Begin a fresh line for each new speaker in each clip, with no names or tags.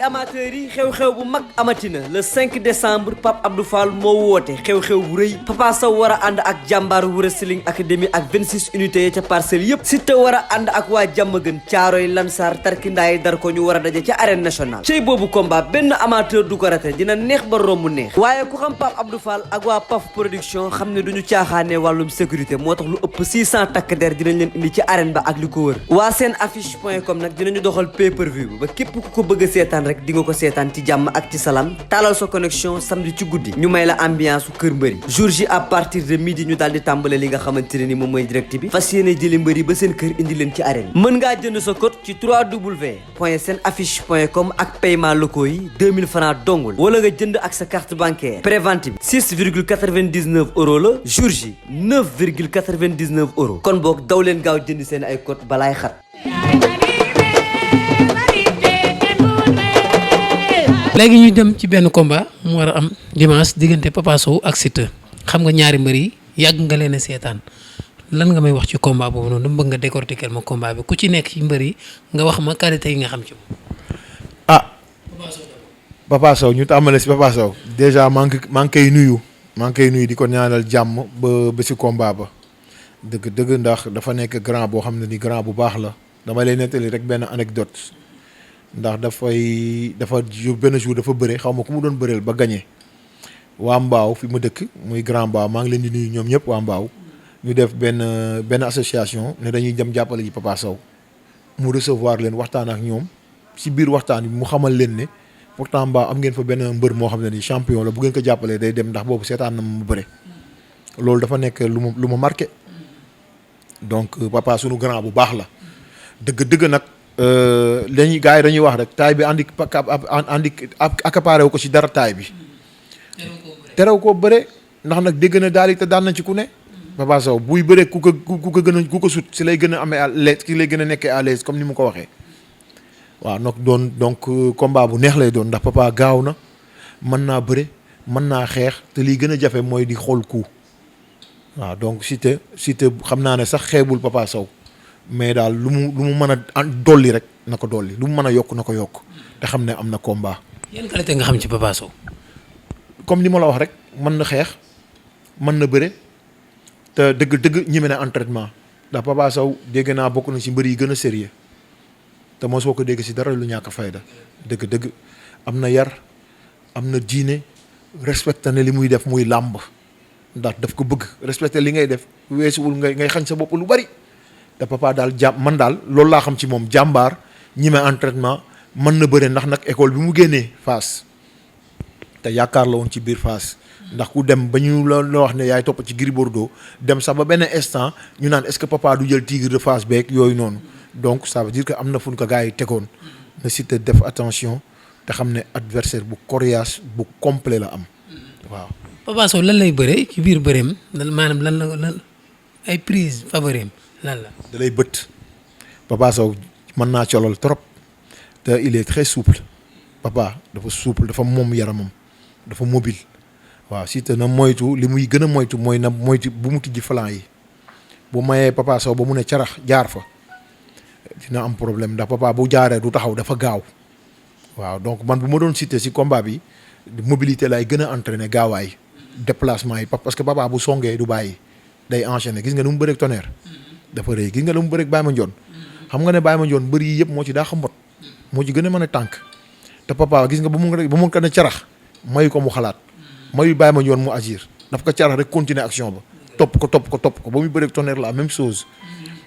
amateurs yi xew-xew bu mag amatina le 5 décembre Pape Abdou Fall moo woote xew-xew bu rëy Papa Sow war a ànd ak jàmbaar Wrestling Academy ak 26 unités ya ca parcelles yépp Siteu war a ànd ak waa Jàmmagën Caaroy Lansar Tarkindaay dar ko ñu war a daje ca arène nationale cey boobu combat benn amateur du ko rate dina neex ba romb neex waaye ku xam Pape Abdou Fall ak waa Paf production xam ne duñu caaxaane wàllum sécurité moo tax lu ëpp 600 takk der dinañ leen indi ci arène ba ak li ko wër waa seen affiche.com nag dinañu doxal pay-per-view ba képp ku ko bëgg a seetaan rek di nga ko seetaan ci jàmm ak ci salaam taalal sa connexion samedi ci guddi ñu may la ambiance su kër mbëri jour ji à partir de midi ñu daal di tàmbale li nga xamante ne ni moom mooy direct bi fas yéene jëli mbëri ba seen kër indi leen ci arène mën ngaa jënd sa code ci www.senaffiche.com ak paiement locaux yi 2000 francs dongul wala nga jënd ak sa carte bancaire prévente bi 6,99 euros la jour ji 9,99 euros kon boog daw leen gaaw jënd seen ay code balaay xat
léegi ñu dem ci benn combat mu war a am dimanche diggante Papa Sow ak Siteu xam nga ñaari mbër yi yàgg nga leen a seetaan lan nga may wax ci combat boobu noonu dama bëgg nga décortiquer ma combat bi ku ci nekk ci mbër yi nga wax ma qualité yi nga xam ci moom.
Papa Sow ñu tàmbale si Papa Sow déjà maa ngi koy nuyu di ko ñaanal jàmm ba si combat ba dëgg ndax dafa nekk grand boo xam ne ni grand bu baax la dama lay nettali rek benn anecdote ndax dafa benn jour dafa bëre xaw ma ku mu doon bëreel ba gagné waa Mbaaw fi mu dëkk muy grand Mbaaw maa ngi leen di nuyu ñoom ñëpp waa Mbaaw ñu def benn association ne dañuy dem jàppale ji Papa Sow mu recevoir leen waxtaan ak ñoom si biir waxtaan bi mu xamal leen ne pourtant Mbaaw am ngeen fa benn mbër moo xam ne ni champion la bu ngeen ko jàppalee day dem ndax boobu seetaan na mu bëre loolu dafa nekk lu ma marqué donc Papa sunu grand bu baax la dëgg nag. dañuy gars yi dañuy wax rek taay bi andi accaparé wu ko ci dara taay bi terew koo bëre ndax nag dégg na daal te daan na ci ku ne Papa Sow buy bëre ku ko sut si lay gën a amee à l'aise si lay gën a nekkee à l'aise comme ni mu ko waxee waaw donc combat bu neex lay doon ndax Papa gaaw na mën naa bëre mën naa xeex te liy gën a jafe mooy di xool coup waaw donc Siteu xam naa ne sax xeebul Papa Sow mais daal lu mu mën a dolli rek na ko dolli lu mu mën a yokk na ko yokk te xam ne am na combat.
yan qualité nga xam ci Papa Sow.
comme ni ma la wax rek mën na xeex mën na bëre te dëgg ñeme na entraînement ndax Papa Sow dégg naa bokk na ci mbër yi gën a sérieux te mosoo ko dégg ci dara lu ñàkk fayda dëgg am na yar am na diine respecté na li muy def muy làmb ndax daf ko bëgg respecté li ngay def weesuwul ngay xañ sa bopp lu bari. te Papa daal man daal loolu laa xam ci moom jàmbaar ñi me entraînement mën na bëre ndax nag école bi mu génnee Fass te yaakaar la woon ci biir Fass ndax ku dem ba ñu la wax ne yaay topp ci Gris Bordeaux dem sax ba benn instant ñu naan est-ce que Papa du jël Tigre de Fass beeg yooyu noonu donc ça veut dire que am na fu ñu ko gars yi tegoon na Siteu def attention te xam ne adversaire bu coriace bu complet la am waaw.
Papa Sow lan lay bëre ci biir bëreem maanaam lan ay prise favori lan la
da lay bët Papa Sow mën naa colol trop te il est très souple Papa dafa souple dafa moom yaramam dafa mobile waaw Siteu na moytu li muy gën a moytu mooy na moytu bu mu tijji flanc yi bu mayee Papa Sow ba mu ne carax jaar fa dina am problème ndax Papa bu jaaree du taxaw dafa gaaw waaw donc man bu ma doon Siteu si combat bi mobilité lay gën a entraîner gaawaay déplacement yi parce que Papa bu songee du bàyyi day enchaîner gis nga nu mu bëreeg Tonnerre dafa rëy gis nga lu mu bëreeg Baye Mandione xam nga ne Baye Mandione mbër yi yëpp moo ci daa xam mbot moo ci gën a mën a tànk te Papa gis nga ba mu ko ne carax mayu ko mu xalaat mayu Baye Mandione mu agir daf ko carax rek continuer action ba topp ko ba muy bëreeg Tonnerre la même chose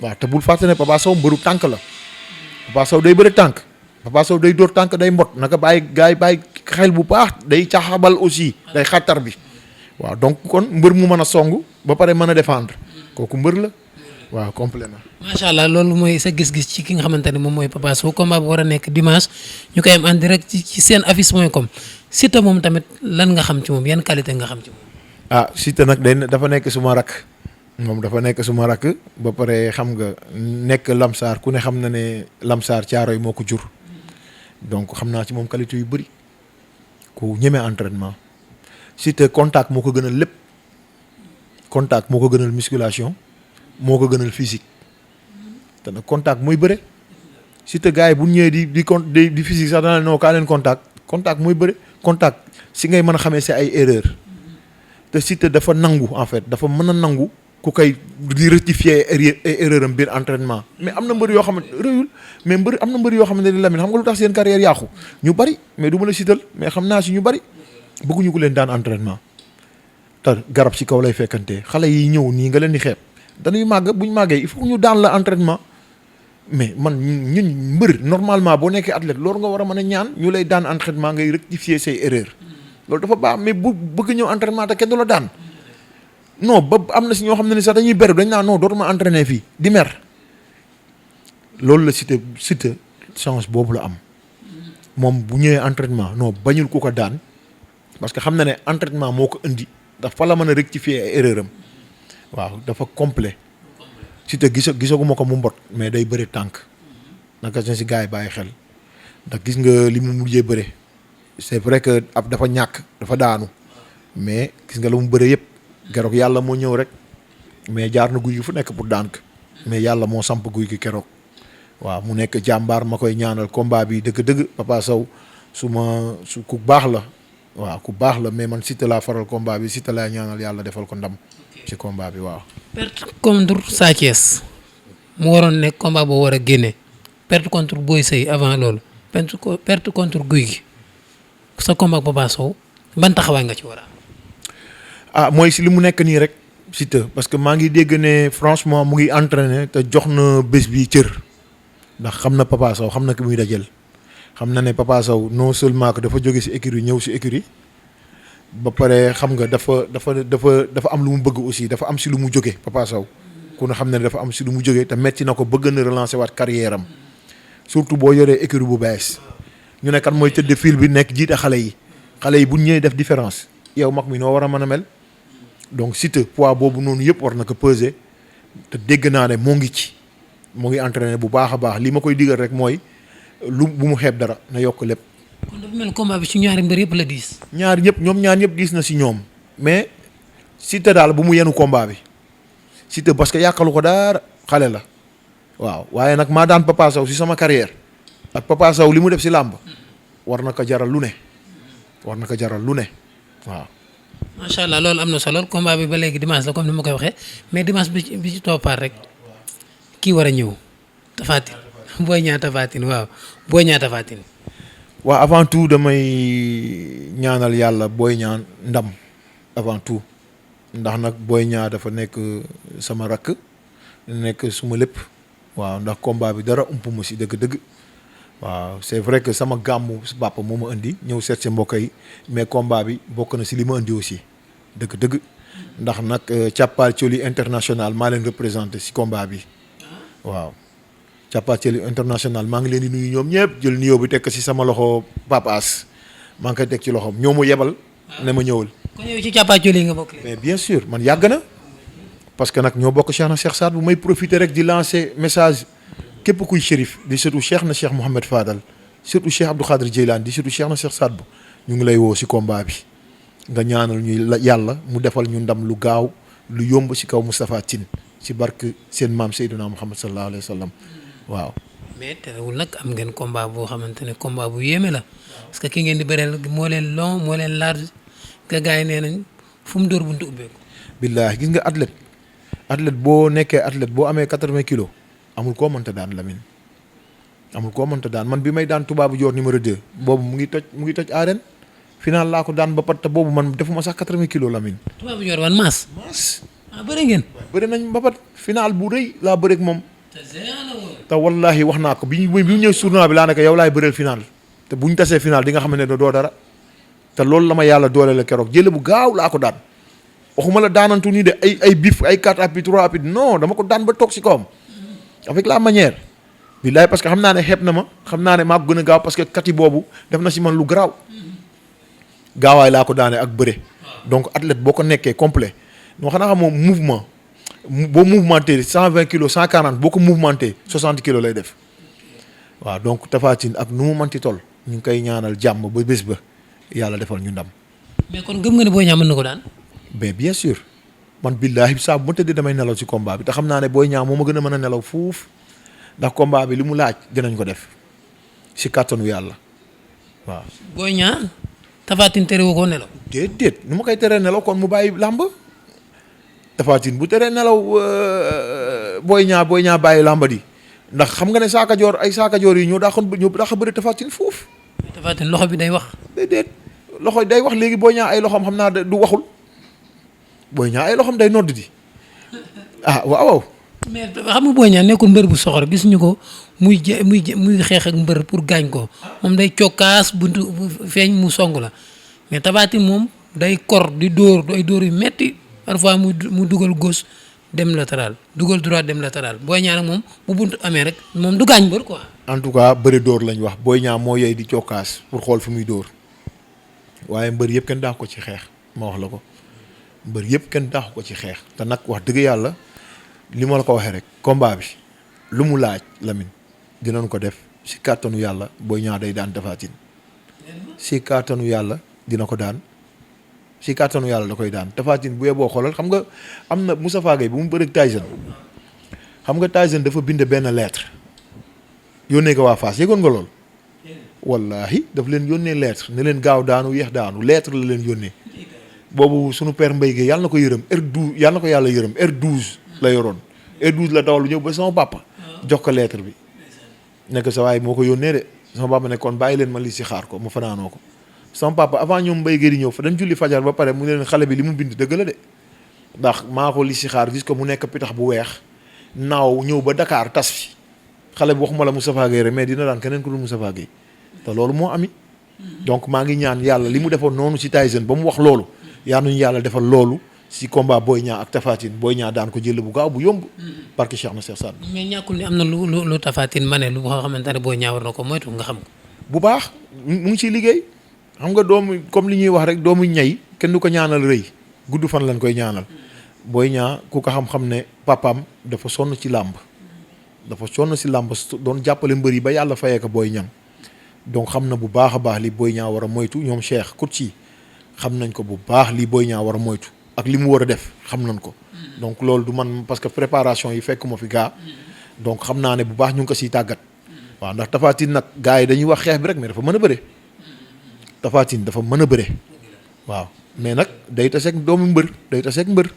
waaw te bul fàtte ne Papa Sow mbëru tànk la Papa Sow day bëre tànk Papa Sow day dóor tànk day mbot naka bàyyi xel bu baax day caxabal aussi day xattar bi waaw donc kon mbër mu mën a song ba pare mën a défendre kooku mbër la waaw complètement.
macha allah loolu mooy sa gis-gis ci ki nga xamante ne moom mooy Papa Sow combat bu war a nekk dimanche ñu koy am en direct ci seen affiche.com Siteu moom tamit lan nga xam ci moom yan qualité nga xam ci moom.
Siteu nag dafa nekk suma rakk moom dafa nekk suma rakk ba pare xam nga nekk Lamsaar ku ne xam na ne Lamsaar Caaroy moo ko jur donc xam naa ci moom qualité yu bëri ku ñeme entraînement Siteu contact moo ko gënal lépp contact moo ko gënal musculation moo ko gënal physique te nag contact mooy bëre Siteu gars yi bu ñëwee di physique sax dana non kaa leen contact mooy bëre contact si ngay mën a xamee si ay erreur te Siteu dafa nangu en fait dafa mën a nangu ku koy di rectifier ay erreur am biir entraînement mais am na mbër yoo xamante rëyul mais am na mbër yoo xamante ne Lamine xam nga lu tax seen carrière yàqu ñu bari mais du ma la sital mais xam naa si ñu bari bëgguñu ko leen daan entraînement te garab si kaw lay fekkantee xale yi ñëw nii nga leen di xeeb dañuy màgg buñ màggee il faut ñu daan la entraînement mais man ñun mbër normalement boo nekkee athlète loolu nga war a mën a ñaan ñu lay daan entraînement ngay rectifier say erreur loolu dafa baax mais bu bëgg ñëw entraînement te kenn du la daan non ba am na si ñoo xam ne ni sax dañuy béréb dañ naan non dootuma entraîner fii di mer loolu la Siteu chance boobu la am moom bu ñëwee entraînement non bañul ku ko daan parce que xam na ne entraînement moo ko indi ndax fa la mën a rectifier ay erreur am waaw dafa complet Siteu gisaguma ko mu mbot mais day bëri tànk naka na si gars yi bàyyi xel ndax gis nga li mu mujjee bëre c'est vrai que ab dafa ñàkk dafa daanu mais gis nga la mu bëre yëpp keroog yàlla moo ñëw rek mais jaar na guy gi fu nekk pour daan ko mais yàlla moo samp guy gi keroog waaw mu nekk jàmbaar ma koy ñaanal combat bi dëgg-dëgg Papa Sow su ku baax la waaw ku baax la mais man Siteu laa faral combat bi Siteu laa ñaanal yàlla defal ko ndam ci combat bi waaw.
perte contre Sa Thiès mu waroon nekk combat boo war a génne perte contre Boy Sey avant loolu perte contre Guy gi sa combat ak Papa Sow ban taxawaay nga ci war a am.
mooy si li mu nekk nii rek Siteu parce que maa ngi dégg ne franchement mu ngi entraîné te jox na bés bi cër ndax xam na Papa Sow xam na ki muy dajel xam na ne Papa Sow non seulement que dafa jóge si écurie ñëw si écurie ba pare xam nga dafa am lu mu bëgg aussi dafa am si lu mu jóge Papa Sow ku ne xam ne dafa am si lu mu jóge te metti na ko bëgg na relancer waat carrière am surtout boo yoree écurie bu bees ñu ne kan mooy tëdd fil bi nekk jiite xale yi bu ñëwee def différence yow mag mi noo war a mën a mel donc Siteu poids boobu noonu yëpp war na ko peser te dégg naa ne moo ngi entraîné bu baax a baax li ma koy digal rek mooy bu mu xeeb dara na yokk lépp.
kon dafa mel combat bi ci ñaari mbër yëpp la diis.
ñaar ñëpp diis na si ñoom mais Siteu daal bu mu yenu combat bi Siteu parce que yàqalu ko dara xale la waaw waaye nag maa daan Papa Sow si sama carrière ak Papa Sow li mu def si làmb war na ko jaral lu ne waaw.
macha allah loolu am na solo combat bi ba léegi dimanche la comme ni ma koy waxee mais dimanche bi ci toppaat rek kii war a ñëw Tapha Tine Boy Niang Tapha Tine waaw Boy Niang Tapha Tine.
waaw avant tout damay ñaanal yàlla Boy Niang ndam avant tout ndax nag Boy Niang dafa nekk sama rakk nekk suma lépp waaw ndax combat bi dara ump ma si dëgg-dëgg waaw c'est vrai que sama gàmmu bàppa moo ma indi ñëw seet si mbokk yi mais combat bi bokk na si li ma indi aussi dëgg-dëgg ndax nag Càppaal Coli international maa leen représenté si combat bi waaw Càppaal Coli international maa ngi leen di nuyu ñoom ñëpp jël nuyoo bi teg si sama loxo Papa As maa ngi koy teg ci loxoom ñoo ma yebal ne ma ñëwal.
kon yow ci Càppaal Coli nga bokk.
mais bien sûr man yàgg na parce que nag ñoo bokk Cheikh na Cheikh Saad bu may profiter rek di lancer message. képp kuy shérif di surtout Cheikh na Cheikh Mouhamed Fadal surtout Cheikh Abdou Khadir Jeylaan di surtout Cheikh na Cheikh Saad bu ñu ngi lay woo si combat bi nga ñaanal ñu yàlla mu defal ñu ndam lu gaaw lu yomb si kaw Moustapha Tine si barke seen maam Seydina Muhammad sallallahu alayhi wa sallam waaw.
mais terewul nag am ngeen combat boo xamante ne combat bu yéeme la parce que ki ngeen di bëreel moo leen long moo leen large nga gars yi nee nañ fu mu dóor buntu ubbeeku.
billaahi gis nga athlète boo nekkee athlète boo amee 80 kilos. amul koo mënta daan Lamine amul koo mënta daan man bi may daan tubaabu joor numéro 2 boobu mu ngi toj arène final laa ko daan ba pat te boobu man defuma sax 80 kilos Lamine.
tubaabu joor wan maas. bëri ngeen.
bëri nañ ba pat final bu rëy laa bëreeg moom. te wallaahi wax naa ko bi ñu ñëw tournoi bi laa ne ko yow laay bëreel final te bu ñu tasee final di nga xam ne doo dara te loolu la ma yàlla doole la keroog jële bu gaaw laa ko daan waxuma la daanantu nii de ay bif ay 4 appuis 3 appuis non dama ko daan ba toog si kawam. avec la manière billaay parce que xam naa ne xeeb na ma xam naa ne maa ko gën a gaaw parce que kati boobu def na si man lu garaaw gaawaay laa ko daane ak bëre donc athlète boo ko nekkee complet noo xanaa xam moom mouvement boo mouvementé 120 kilos 140 boo ko mouvementé 60 kilos lay def waaw donc Tapha Tine ak nu mu manti toll ñu ngi koy ñaanal jàmm ba bés ba yàlla defal ñu ndam.
mais kon gëm nga ne Boy Niang mën na ko daan.
mais bien sûr. man billaahi saa bu ma tëddee damay nelaw ci combat bi te xam naa ne Boy Niang moo ma gën a mën a nelaw fuuf ndax combat bi li mu laaj dinañ ko def si kàttanu yàlla waaw.
Boy Niang Tapha Tine terewu ko nelaw.
déet nu ma koy teree nelaw kon mu bàyyi làmb Tapha Tine bu teree nelaw Boy Niang bàyyi làmb di ndax xam nga ne saaka joor yi ñoo daaxoon bëri Tapha Tine foofu.
Tapha Tine loxo bi day wax.
déet loxo day wax léegi Boy Niang ay loxoom xam naa du waxul Boy Niang ay loxoom day nodd di waaw.
mais xam nga Boy Niang nekkul mbër bu soxor gis ñu ko muy xeex ak mbër pour gaañ ko moom day cokkaas bu feeñ mu song la mais Tapha Tine moom day kor di dóor ay dóor yu metti parfois mu dugal gauche dem latéral dugal droite dem latéral Boy Niang nag moom bu buntu amee rek moom du gaañ mbër quoi.
en tout cas bëri dóor lañ wax Boy Niang moo yey di cokkaas pour xool fi muy dóor waaye mbër yëpp kenn daax ko ci xeex ma wax la ko mbër yëpp kenn daax ko ci xeex te nag wax dëgg yàlla li ma la ko waxee rek combat bi lu mu laaj Lamine dinañ ko def si kàttanu yàlla Boy Niang day daan Tapha Tine si kàttanu yàlla dina ko daan si kàttanu yàlla da koy daan Tapha Tine bu yeboo xoolal xam nga am na Moustapha Gueye bu mu bëreeg Tyson xam nga Tyson dafa bind benn lettre yónnee ko waa Fass yëgoon nga lool wallahi daf leen yónnee lettre ne leen gaaw daanu yeex daanu lettre la leen yónnee boobu sunu père Mbaye Gueye yàlla na ko yërëm R12 yàlla na ko yàlla yërëm R12 la yoroon R12 la dawal ñëw ba sama papa jox ko lettre bi nekk sa waay moo ko yónnee de sama papa ne kon bàyyi leen ma li si xaar ko ma fanaanoo ko sama papa avant ñoom Mbaye Gueye di ñëw fa dañ julli fajar ba pare mu ne leen xale bi li mu bind dëgg la de ndax maa ko li si xaar gis ko mu nekk pitax bu weex naaw ñëw ba Dakar tas fi xale bi waxuma la Moustapha Gueye rek mais dina daan keneen ku dul Moustapha Gueye te loolu moo ami donc maa ngi ñaan yàlla li mu defoon noonu si Tyson ba mu wax loolu yaa nuñu yàlla defal loolu si combat Boy Niang ak Tapha Tine Boy Niang daan ko jël bu gaaw bu yomb parce que Cheikh na Cheikh Saad
mais ñàkkul ni am na lu Tapha Tine ma ne lu nga xamante ne Boy Niang war na ko moytu nga xam ko
bu baax mu ngi ciy liggéey xam nga doomu comme li ñuy wax rek doomu ñay kenn du ko ñaanal rëy gudd fan lañ koy ñaanal Boy Niang ku ko xam-xam ne papaam dafa sonn ci làmb doon jàppale mbër yi ba yàlla fayee ko Boy Niang donc xam na bu baax a baax li Boy Niang war a moytu ñoom Cheikh Kouti xam nañ ko bu baax li Boy Niang war a moytu ak li mu war a def xam nañ ko donc loolu du man parce que préparation yi fekk ma fi gaa donc xam naa ne bu baax ñu ngi ko siy tàggat waaw ndax Tapha Tine nag gars yi dañuy wax xeex bi rek mais dafa mën a bëre Tapha Tine dafa mën a bëre waaw mais nag day taseeg doomu mbër day taseeg mbër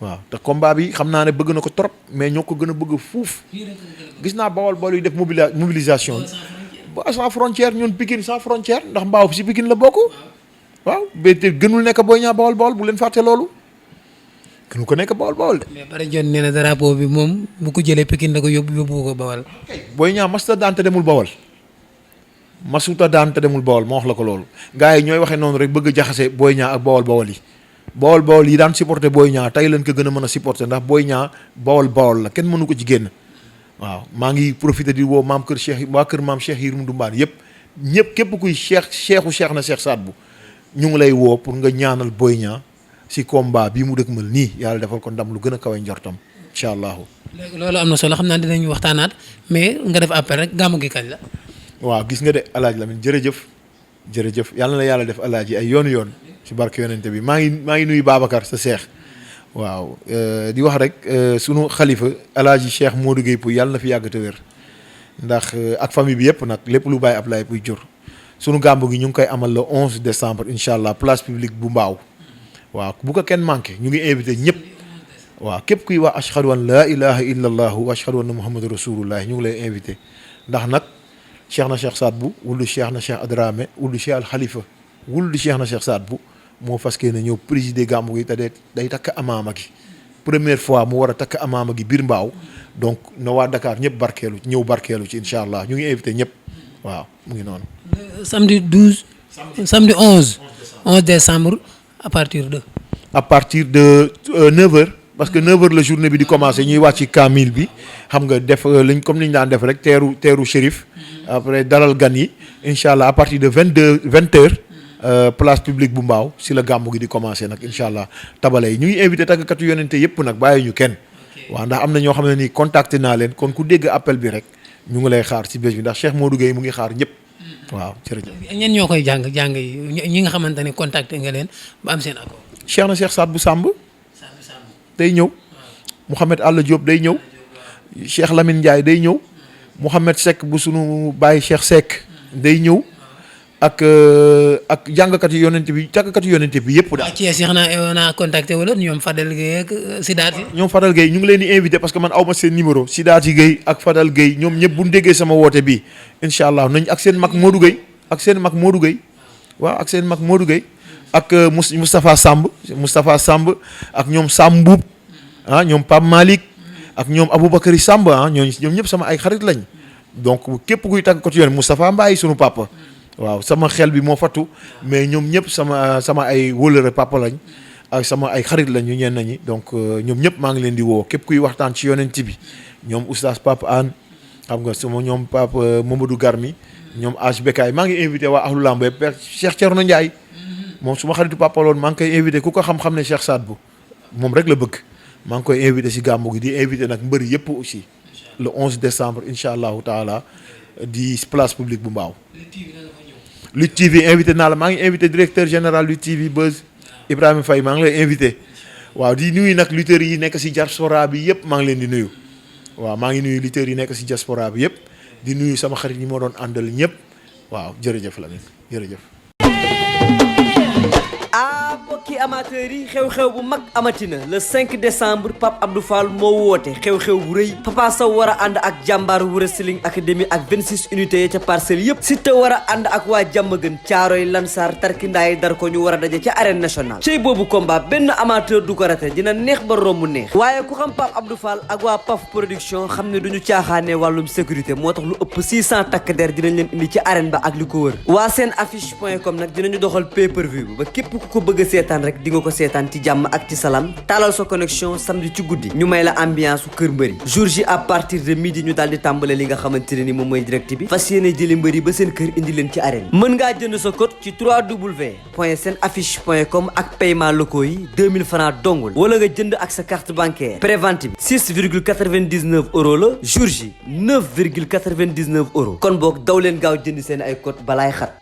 waaw te combat bi xam naa ne bëgg na ko trop mais ñoo ko gën a bëgg fuuf gis naa bawol yi def mobilisation ba sans frontière ñun Pikine sans frontière ndax mbaaw si Pikine la bokk waaw te gënul nekk Boy Niang bawol bu leen fàtte loolu gënu ko nekk bawol de.
mais bari jon nee na drapeau bi moom bu ko jëlee Pikine da ko yóbbu ko bawol.
Boy Niang masuta daan te demul bawol ma wax la ko loolu gars yi ñooy waxee noonu rek bëgg jaxase Boy Niang ak bawol yi bawol yi daan supporter Boy Niang tey leen ko gën a mën a supporter ndax Boy Niang bawol la kenn mënu ko ci génn waaw maa ngi profité di woo maam kër Cheikh Yérim Ndumbaan ñëpp képp kuy cheikh na Cheikh Saad Bou ñu ngi lay woo pour nga ñaanal Boy Niang si combat bii mu dëkkmal nii yàlla defal ko ndam lu gën a kawe njortam incha allahu. léegi
loolu am na solo xam naa dinañu waxtaanaat mais nga def appel rek gàmmu gi kañ la.
waaw gis nga de Alaaji Lamine jërëjëf yàlla na yàlla def alaaji ay yoon si barke yonente bi maa ngi nuyu Babacar sa seex waaw di wax rek sunu xalifa Alaaji Cheikh Modou Gueye Pouy yàlla na fi yàgg te wér ndax ak famille bi yëpp nag lépp lu bàyyi Ablaye Pouy jur sunu gàmmu gi ñu ngi koy amal le 11 décembre incha allah place publique bu Mbaaw waaw bu ko kenn manqué ñu ngi invité ñëpp waaw képp kuy wax ashhadu an laa ilaha illa allahu wa ashhadu anna muhammadu rasulullah ñu ngi lay invité ndax nag Cheikh na Cheikh Saad Bou wuldu Cheikh na Cheikh Adramé wuldu Cheikh Al Khalifa wuldu Cheikh na Cheikh Saad Bou moo fas yéene ñëw présider gàmmu gi te day takk amaama gi première fois mu war a takk amaama gi biir Mbaaw donc na waa Dakar ñëpp barkeelu ci incha allah ñu ngi invité ñëpp waaw mu ngi noonu.
samedi 11 décembre à partir de
9h parce que 9h la journée bi di commencé ñuy wàcc ci Kamil bi xam nga def liñ comme ni ñu daan def rek teeru shérif après dalal gan yi incha allah à partir de 20h place publique bu Mbaaw si la gàmmu gi di commencé nag incha allah tabale yi ñu ngi invité tàggkatu yonente yëpp nag bàyyi ñu kenn waaw ndax am na ñoo xam ne nii contacté naa leen kon ku dégg appel bi rek ñu ngi lay xaar si bés bi ndax Cheikh Modou Gueye mu ngi xaar ñëpp waaw jërëjëf.
ñenn ñoo koy jàng yi ñi nga xamante ne contacté nga leen ba am seen accord.
Cheikh na Cheikh Saad Bou Samb day ñëw Mouhamed Alla Diop day ñëw Cheikh Lamine Ndiaye day ñëw Mouhamed Seck bu sunu baay Cheikh Seck day ñëw ak jàngkat yu yonent bi yëpp daal.
waaw Thiès yi xanaa naa contacté wala ñoom Fadel Gueye ak Sidaat yi.
ñoom Fadel Gueye ñu ngi leen di invité parce que man awma seen numéro Sidaat yi Gueye ak Fadel Gueye ñoom ñëpp bu ñu déggee sama woote bi incha allah nañ ak seen mag Modou Gueye ak seen mag Modou Gueye waaw ak seen mag Modou Gueye ak Moustapha Samb ak ñoom Sam Mbuub ñoom Pape Malick ak ñoom Aboubacry Samb ñoom ñëpp sama ay xarit lañ donc képp kuy tàgg ko ci yoon Moustapha Mbaye sunu papa waaw sama xel bi moo fattu mais ñoom ñëpp sama ay wóolëre papa lañ ak sama ay xarit lañ ñu ñenn ñi donc ñoom ñëpp maa ngi leen di woo képp kuy waxtaan ci yonent bi ñoom oustaz Pape Anne xam nga sama ñoom Pape Mamadou Garmi ñoom Age Bekaay maa ngi invité waa ahlu lamb yëpp Cheikh Thierno Ndiaye moom su ma xaritu papa loon maa ngi koy invité ku ko xam-xam ne Cheikh Sadbou moom rek la bëgg maa ngi koy invité si gàmmu gi di invité nag mbëri yëpp aussi le 11 décembre incha allahu taala di place publique bu Mbaaw. Lutte TV invité naa la maa ngi invité directeur général Lutte TV Buzz Ibrahima Faye maa ngi lay invité waaw di nuyu nag lutteurs yi nekk si diaspora bi yëpp maa ngi leen di nuyu waaw maa ngi nuyu lutteurs yi nekk si diaspora bi yëpp di nuyu sama xarit ñi ma doon àndal ñëpp waaw jërëjëf Lamine jërëjëf.
mbokki amateurs yi xew-xew bu mag amatina le 5 décembre Pape Abdou Fall moo woote xew-xew bu rëy Papa Sow war a ànd ak jàmbaar Wrestling Academy ak 26 unités ya ca parcelles yëpp Siteu war a ànd ak waa Jàmmagën Caaroy Lansar Tarkindaay dar ko ñu war a daje ca arène nationale cey boobu combat benn amateur du ko rate dina neex ba romb neex waaye ku xam Pape Abdou Fall ak waa Paf production xam ne duñu caaxaane wàllum sécurité moo tax lu ëpp 600 takk der dinañ leen indi ci arène ba ak li ko wër waa seen affiche.com nag dinañu doxal pay-per-view ba képp ku ko bëgg a seetaan rek di nga ko seetaan ci jàmm ak ci salaam taalal sa connexion samedi ci guddi ñu may la ambiance su kër mbëri jour ji à partir de midi ñu daal di tàmbale li nga xamante ne ni moom mooy direct bi fas yéene jëli mbëri ba seen kër indi leen ci arène mën ngaa jënd sa code ci www.senaffiche.com ak paiement locaux yi 2000 francs dongul wala nga jënd ak sa carte bancaire prévente bi 6,99 euros la jour ji 9,99 euros kon boog daw leen gaaw jënd seen ay code balaay xat